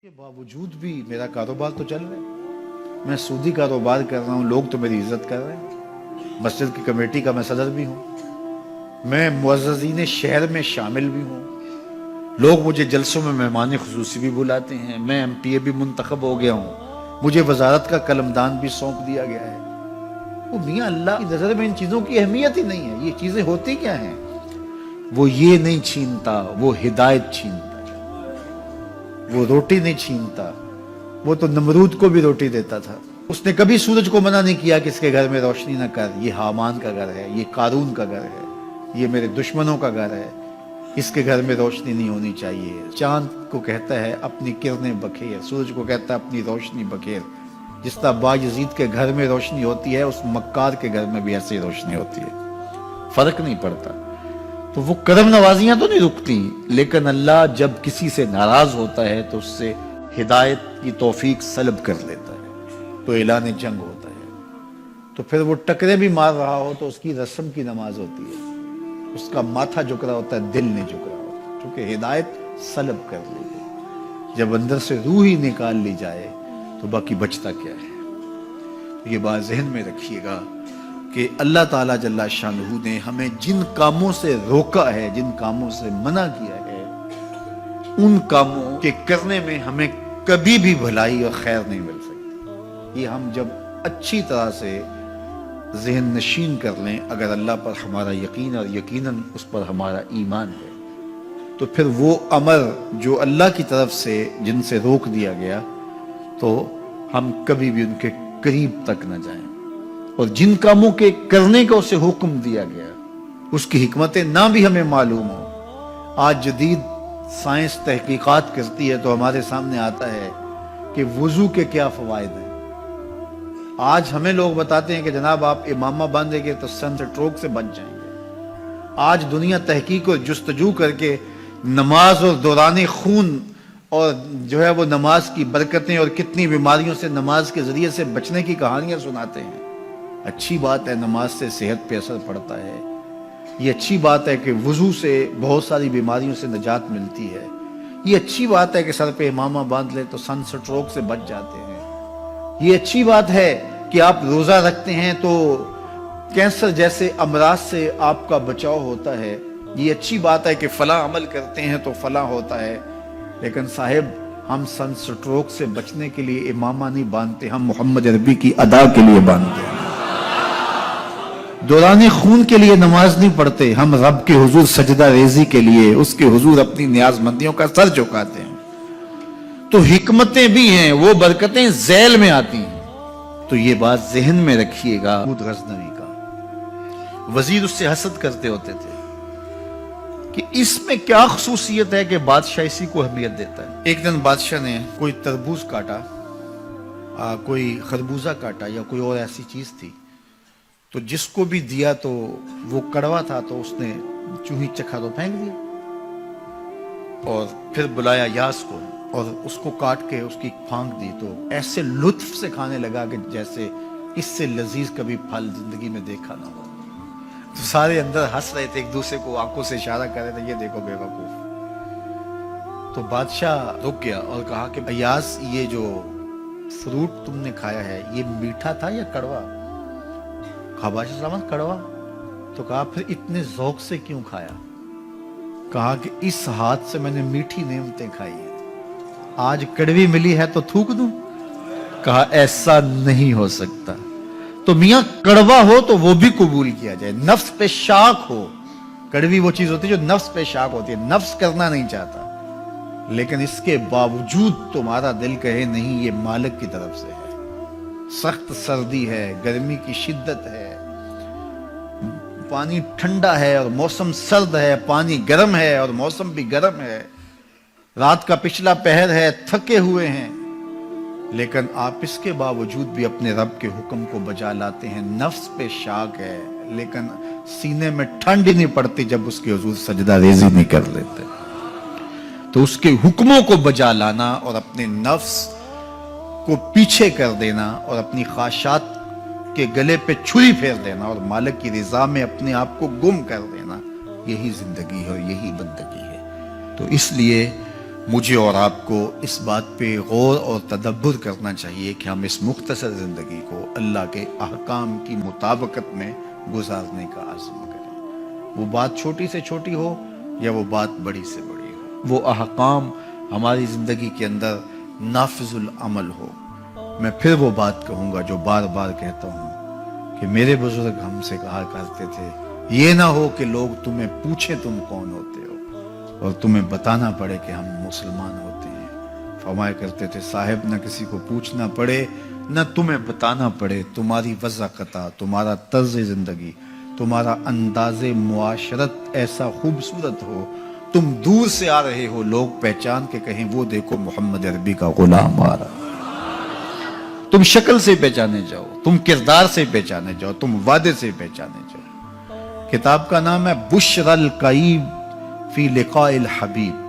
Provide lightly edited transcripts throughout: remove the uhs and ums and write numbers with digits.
کے باوجود بھی میرا کاروبار تو چل رہا ہے. میں سودی کاروبار کر رہا ہوں, لوگ تو میری عزت کر رہے ہیں. مسجد کی کمیٹی کا میں صدر بھی ہوں, میں معززین شہر میں شامل بھی ہوں. لوگ مجھے جلسوں میں مہمان خصوصی بھی بلاتے ہیں. میں ایم پی اے بھی منتخب ہو گیا ہوں, مجھے وزارت کا قلمدان بھی سونپ دیا گیا ہے. وہ میاں اللہ کی نظر میں ان چیزوں کی اہمیت ہی نہیں ہے. یہ چیزیں ہوتی کیا ہیں؟ وہ یہ نہیں چھینتا, وہ ہدایت چھینتا. وہ روٹی نہیں چھینتا, وہ تو نمرود کو بھی روٹی دیتا تھا. اس نے کبھی سورج کو منع نہیں کیا کہ اس کے گھر میں روشنی نہ کر. یہ حامان کا گھر ہے, یہ قارون کا گھر ہے, یہ میرے دشمنوں کا گھر ہے, اس کے گھر میں روشنی نہیں ہونی چاہیے. چاند کو کہتا ہے اپنی کرنیں بکھیر, سورج کو کہتا ہے اپنی روشنی بکھیر. جس طرح باجزید کے گھر میں روشنی ہوتی ہے, اس مکار کے گھر میں بھی ایسی روشنی ہوتی ہے. فرق نہیں پڑتا. تو وہ کرم نوازیاں تو نہیں رکتی, لیکن اللہ جب کسی سے ناراض ہوتا ہے تو اس سے ہدایت کی توفیق سلب کر لیتا ہے, تو اعلان جنگ ہوتا ہے. تو پھر وہ ٹکرے بھی مار رہا ہو تو اس کی رسم کی نماز ہوتی ہے, اس کا ماتھا جھک رہا ہوتا ہے, دل نہیں جھک رہا ہوتا, کیونکہ ہدایت سلب کر لی گئی. جب اندر سے روح ہی نکال لی جائے تو باقی بچتا کیا ہے. یہ بات ذہن میں رکھیے گا کہ اللہ تعالیٰ جل شانہ نے ہمیں جن کاموں سے روکا ہے, جن کاموں سے منع کیا ہے, ان کاموں کے کرنے میں ہمیں کبھی بھی بھلائی اور خیر نہیں مل سکتی. یہ ہم جب اچھی طرح سے ذہن نشین کر لیں, اگر اللہ پر ہمارا یقین اور یقیناً اس پر ہمارا ایمان ہے, تو پھر وہ امر جو اللہ کی طرف سے جن سے روک دیا گیا, تو ہم کبھی بھی ان کے قریب تک نہ جائیں. اور جن کاموں کے کرنے کا اسے حکم دیا گیا, اس کی حکمتیں نہ بھی ہمیں معلوم ہو. آج جدید سائنس تحقیقات کرتی ہے تو ہمارے سامنے آتا ہے کہ وضو کے کیا فوائد ہیں. آج ہمیں لوگ بتاتے ہیں کہ جناب آپ امامہ باندھیں گے تو سن سٹروک سے بچ جائیں گے. آج دنیا تحقیق اور جستجو کر کے نماز اور دوران خون اور جو ہے وہ نماز کی برکتیں اور کتنی بیماریوں سے نماز کے ذریعے سے بچنے کی کہانیاں سناتے ہیں. اچھی بات ہے, نماز سے صحت پہ اثر پڑتا ہے. یہ اچھی بات ہے کہ وضو سے بہت ساری بیماریوں سے نجات ملتی ہے. یہ اچھی بات ہے کہ سر پہ امامہ باندھ لے تو سن سٹروک سے بچ جاتے ہیں. یہ اچھی بات ہے کہ آپ روزہ رکھتے ہیں تو کینسر جیسے امراض سے آپ کا بچاؤ ہوتا ہے. یہ اچھی بات ہے کہ فلاں عمل کرتے ہیں تو فلاں ہوتا ہے. لیکن صاحب, ہم سن سٹروک سے بچنے کے لیے امامہ نہیں باندھتے, ہم محمد عربی کی ادا کے لیے باندھتے ہیں. دوران خون کے لیے نماز نہیں پڑھتے, ہم رب کے حضور سجدہ ریزی کے لیے اس کے حضور اپنی نیاز مندیوں کا سر جھکاتے ہیں. تو حکمتیں بھی ہیں, وہ برکتیں ذیل میں آتی ہیں. تو یہ بات ذہن میں رکھیے گا. غزنوی کا وزیر اس سے حسد کرتے ہوتے تھے کہ اس میں کیا خصوصیت ہے کہ بادشاہ اسی کو اہمیت دیتا ہے. ایک دن بادشاہ نے کوئی تربوز کاٹا, کوئی خربوزہ کاٹا یا کوئی اور ایسی چیز تھی, تو جس کو بھی دیا تو وہ کڑوا تھا, تو اس نے چوہی چکھا تو پھینک دیا. اور پھر بلایا یاس کو اور اس کو کاٹ کے اس کی پھانک دی, تو ایسے لطف سے کھانے لگا کہ جیسے اس سے لذیذ کبھی پھل زندگی میں دیکھا نہ ہو. تو سارے اندر ہنس رہے تھے, ایک دوسرے کو آنکھوں سے اشارہ کر رہے تھے, یہ دیکھو بے وقوف. تو بادشاہ رک گیا اور کہا کہ یاس, یہ جو فروٹ تم نے کھایا ہے یہ میٹھا تھا یا کڑوا؟ کہا بادشاہ سلامت کڑوا. تو کہا پھر اتنے ذوق سے کیوں کھایا؟ کہا کہ اس ہاتھ سے میں نے میٹھی نعمتیں کھائی ہیں, آج کڑوی ملی ہے تو تھوک دوں؟ کہا ایسا نہیں ہو سکتا. تو میاں کڑوا ہو تو وہ بھی قبول کیا جائے, نفس پہ شاک ہو. کڑوی وہ چیز ہوتی ہے جو نفس پہ شاک ہوتی ہے, نفس کرنا نہیں چاہتا, لیکن اس کے باوجود تمہارا دل کہے نہیں یہ مالک کی طرف سے ہے. سخت سردی ہے, گرمی کی شدت ہے, پانی ٹھنڈا ہے اور موسم سرد ہے, پانی گرم ہے اور موسم بھی گرم ہے, رات کا پچھلا پہر ہے, تھکے ہوئے ہیں, لیکن آپ اس کے باوجود بھی اپنے رب کے حکم کو بجا لاتے ہیں. نفس پہ شاک ہے, لیکن سینے میں ٹھنڈ ہی نہیں پڑتی جب اس کے حضور سجدہ ریزی نہیں کر لیتے. تو اس کے حکموں کو بجا لانا اور اپنے نفس کو پیچھے کر دینا اور اپنی خواہشات کے گلے پہ چھری پھیر دینا اور مالک کی رضا میں اپنے آپ کو گم کر دینا, یہی زندگی ہے اور یہی بندگی ہے. تو اس لیے مجھے اور آپ کو اس بات پہ غور اور تدبر کرنا چاہیے کہ ہم اس مختصر زندگی کو اللہ کے احکام کی مطابقت میں گزارنے کا عزم کریں، وہ بات چھوٹی سے چھوٹی ہو یا وہ بات بڑی سے بڑی ہو، وہ احکام ہماری زندگی کے اندر نافذ العمل ہو۔ میں پھر وہ بات کہوں گا جو بار بار کہتا ہوں کہ میرے بزرگ ہم سے کہا کرتے تھے، یہ نہ ہو کہ لوگ تمہیں پوچھیں تم کون ہوتے ہو اور تمہیں بتانا پڑے کہ ہم مسلمان ہوتے ہیں۔ فرمایا کرتے تھے صاحب نہ کسی کو پوچھنا پڑے نہ تمہیں بتانا پڑے، تمہاری وضاحت، تمہارا طرز زندگی، تمہارا انداز معاشرت ایسا خوبصورت ہو، تم دور سے آ رہے ہو لوگ پہچان کے کہیں وہ دیکھو محمد عربی کا غلام آ رہا۔ تم شکل سے پہچانے جاؤ، تم کردار سے پہچانے جاؤ، تم وعدے سے پہچانے جاؤ۔ کتاب کا نام ہے بشر القیب فی لقاء الحبیب۔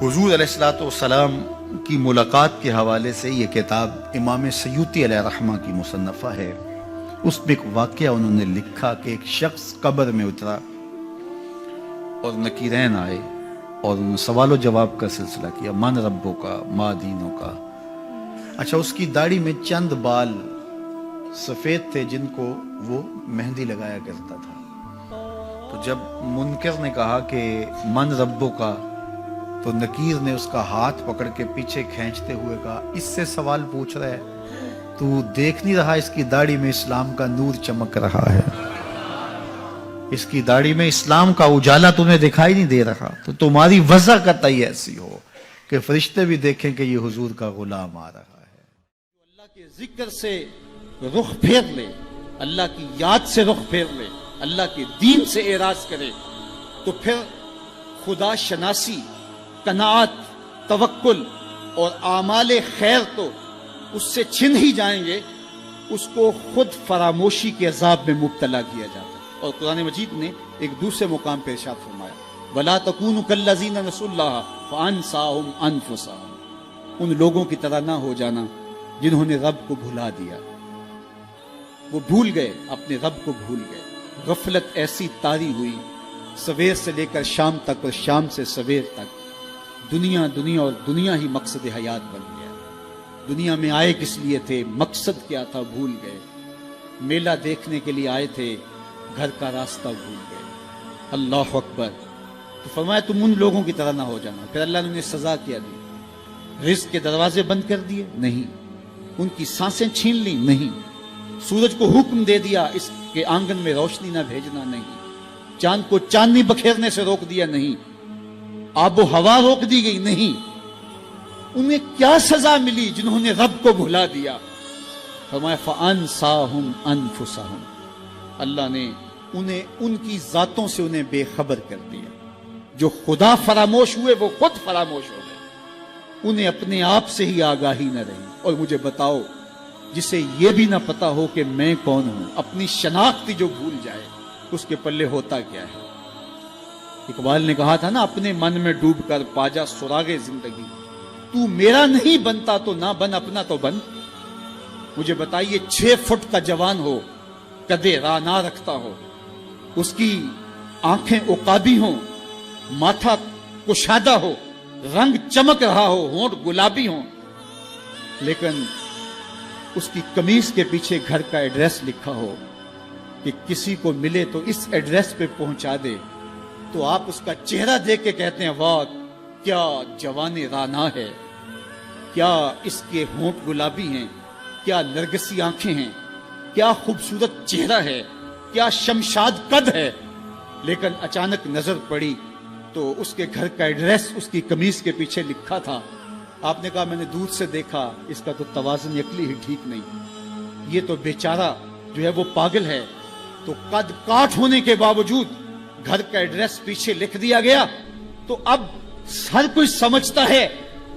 حضور علیہ السلام کی ملاقات کے حوالے سے یہ کتاب امام سیوطی علیہ رحمہ کی مصنفہ ہے۔ اس میں ایک واقعہ انہوں نے لکھا کہ ایک شخص قبر میں اترا اور نکیرین آئے اور انہوں نے سوال و جواب کا سلسلہ کیا، من ربوں کا، ما دینوں کا۔ اچھا، اس کی داڑھی میں چند بال سفید تھے جن کو وہ مہندی لگایا کرتا تھا۔ تو جب منکر نے کہا کہ من ربوں کا، تو نکیر نے اس کا ہاتھ پکڑ کے پیچھے کھینچتے ہوئے کہا اس سے سوال پوچھ رہا ہے، تو دیکھ نہیں رہا اس کی داڑھی میں اسلام کا نور چمک رہا ہے، اس کی داڑھی میں اسلام کا اجالا تمہیں دکھائی نہیں دے رہا؟ تو تمہاری وضع قطعی ایسی ہو کہ فرشتے بھی دیکھیں کہ یہ حضور کا غلام آ رہا ہے۔ اللہ کے ذکر سے رخ پھیر لے، اللہ کی یاد سے رخ پھیر لے، اللہ کے دین سے اعراض کرے، تو پھر خدا شناسی، قناعت، توکل اور اعمال خیر تو اس سے چھن ہی جائیں گے، اس کو خود فراموشی کے عذاب میں مبتلا کیا جاتا ہے۔ اور قرآن مجید نے ایک دوسرے مقام پہ ارشاد فرمایا وَلَا تَكُونُوا كَالَّذِينَ نَسُوا اللَّهَ فَأَنسَاهُمْ أَنفُسَهُمْ، ان لوگوں کی طرح نہ ہو جانا جنہوں نے رب کو بھلا دیا، وہ بھول گئے، اپنے رب کو بھول گئے۔ غفلت ایسی طاری ہوئی سویر سے لے کر شام تک اور شام سے سویر تک، دنیا دنیا اور دنیا ہی مقصد حیات بن گیا۔ دنیا میں آئے کس لیے تھے، مقصد کیا تھا، بھول گئے۔ میلہ دیکھنے کے لیے آئے تھے، گھر کا راستہ بھول گئے۔ اللہ اکبر۔ تو فرمایا تم ان لوگوں کی طرح نہ ہو جانا۔ پھر اللہ نے انہیں سزا کیا دی، رزق کے دروازے بند کر دیے؟ نہیں۔ ان کی سانسیں چھین لی؟ نہیں۔ سورج کو حکم دے دیا اس کے آنگن میں روشنی نہ بھیجنا؟ نہیں۔ چاند کو چاندنی بکھیرنے سے روک دیا؟ نہیں۔ آب و ہوا روک دی گئی؟ نہیں۔ انہیں کیا سزا ملی جنہوں نے رب کو بھلا دیا؟ فرمایا فَأَنسَاهُمْ أَنفُسَهُمْ، اللہ نے انہیں ان کی ذاتوں سے انہیں بے خبر کر دیا۔ جو خدا فراموش ہوئے وہ خود فراموش ہو گئے، انہیں اپنے آپ سے ہی آگاہی نہ رہی۔ اور مجھے بتاؤ، جسے یہ بھی نہ پتا ہو کہ میں کون ہوں، اپنی شناخت جو بھول جائے، اس کے پلے ہوتا کیا ہے؟ اقبال نے کہا تھا نا، اپنے من میں ڈوب کر پاجا سراغ زندگی، تو میرا نہیں بنتا تو نہ بن، اپنا تو بن۔ مجھے بتائیے 6 فٹ کا جوان ہو، قدے راہ نہ رکھتا ہو، اس کی آنکھیں عقابی ہوں، ماتھا کشادہ ہو، رنگ چمک رہا ہو، ہونٹ گلابی ہوں، لیکن اس کی قمیص کے پیچھے گھر کا ایڈریس لکھا ہو کہ کسی کو ملے تو اس ایڈریس پہ پہنچا دے، تو آپ اس کا چہرہ دیکھ کے کہتے ہیں واہ کیا جوان رانا ہے، کیا اس کے ہونٹ گلابی ہیں، کیا نرگسی آنکھیں ہیں، کیا خوبصورت چہرہ ہے، کیا شمشاد قد ہے۔ لیکن اچانک نظر پڑی تو اس کے گھر کا ایڈریس اس کی قمیص کے پیچھے لکھا تھا۔ آپ نے کہا میں نے دور سے دیکھا، اس کا تو توازن عقلی ہی ٹھیک نہیں، یہ تو بیچارہ جو ہے وہ پاگل ہے۔ تو قد کاٹ ہونے کے باوجود گھر کا ایڈریس پیچھے لکھ دیا گیا، تو اب ہر کوئی سمجھتا ہے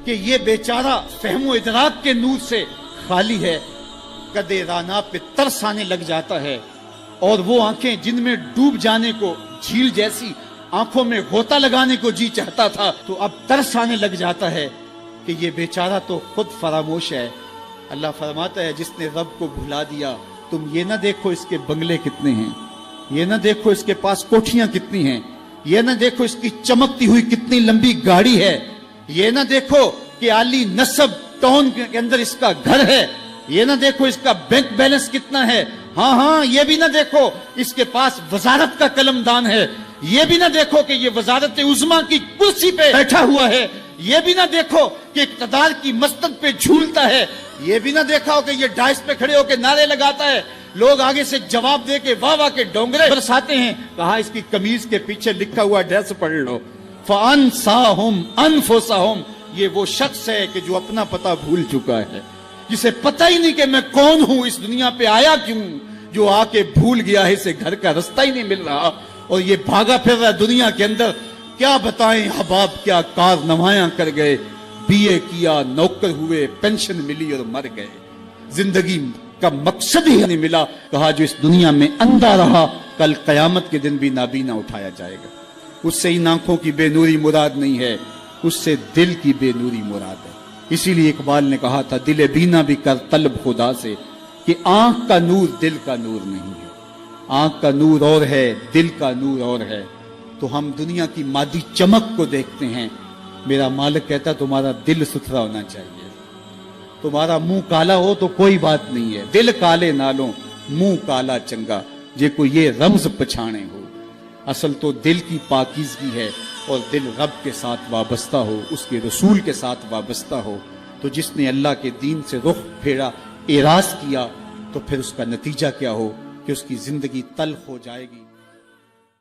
کہ یہ بیچارہ فہم و ادراک کے نور سے خالی ہے۔ قدے رانا پہ ترس آنے لگ جاتا ہے، اور وہ آنکھیں جن میں ڈوب جانے کو، جھیل جیسی آنکھوں میں غوطہ لگانے کو جی چاہتا تھا، تو اب ترس آنے لگ جاتا ہے کہ یہ بیچارہ تو خود فراموش ہے۔ اللہ فرماتا ہے جس نے رب کو بھلا دیا، تم یہ نہ دیکھو اس کے بنگلے کتنے ہیں، یہ نہ دیکھو اس کے پاس کوٹھیاں کتنی ہیں، یہ نہ دیکھو اس کی چمکتی ہوئی کتنی لمبی گاڑی ہے, یہ نہ دیکھو کہ عالی نسب ٹاؤن کے اندر اس کا گھر ہے, یہ نہ دیکھو اس کا بینک بیلنس کتنا ہے, ہاں یہ بھی نہ دیکھو اس کے پاس وزارت کا قلم دان ہے, یہ بھی نہ دیکھو کہ یہ وزارت عظمیٰ کی کرسی پہ بیٹھا ہوا ہے, یہ بھی نہ دیکھو کہ اقتدار کی مسند پہ جھولتا ہے, یہ بھی نہ دیکھا ہو کہ یہ ڈائس پہ کھڑے ہو کے نعرے لگاتا ہے, لوگ آگے سے جواب دے کے واہ واہ کے ڈونگرے برساتے ہیں. کہا اس کی قمیض کے پیچھے لکھا ہوا ایڈریس پڑھ لو, فَأَنْسَاهُمْ أَنفُسَهُمْ, یہ وہ شخص ہے کہ جو اپنا پتہ بھول چکا ہے, جسے پتہ ہی نہیں کہ میں کون ہوں, اس دنیا پہ آیا کیوں, جو آ کے بھول گیا ہے اسے گھر کا رستہ ہی نہیں مل رہا, اور یہ بھاگا پھر رہا دنیا کے اندر. کیا بتائیں حباب کیا کار نمایاں کر گئے, بی اے کیا, نوکر ہوئے, پینشن ملی اور مر گئے, زندگی کا مقصد ہی نہیں ملا. کہا جو اس دنیا میں اندھا رہا کل قیامت کے دن بھی نابینا اٹھایا جائے گا. اس سے ان آنکھوں کی بے نوری مراد نہیں ہے, اس سے دل کی بے نوری مراد ہے. اسی لیے اقبال نے کہا تھا دل بینا بھی کر طلب خدا سے, کہ آنکھ کا نور دل کا نور نہیں ہے. آنکھ کا نور اور ہے, دل کا نور اور ہے. تو ہم دنیا کی مادی چمک کو دیکھتے ہیں, میرا مالک کہتا تمہارا دل ستھرا ہونا چاہیے. تمہارا منہ کالا ہو تو کوئی بات نہیں ہے, دل کالے نالوں منہ کالا چنگا, جے کو یہ رمز پچھانے ہو. اصل تو دل کی پاکیزگی ہے, اور دل رب کے ساتھ وابستہ ہو, اس کے رسول کے ساتھ وابستہ ہو. تو جس نے اللہ کے دین سے رخ پھیرا, اعراض کیا, تو پھر اس کا نتیجہ کیا ہو کہ اس کی زندگی تلخ ہو جائے گی.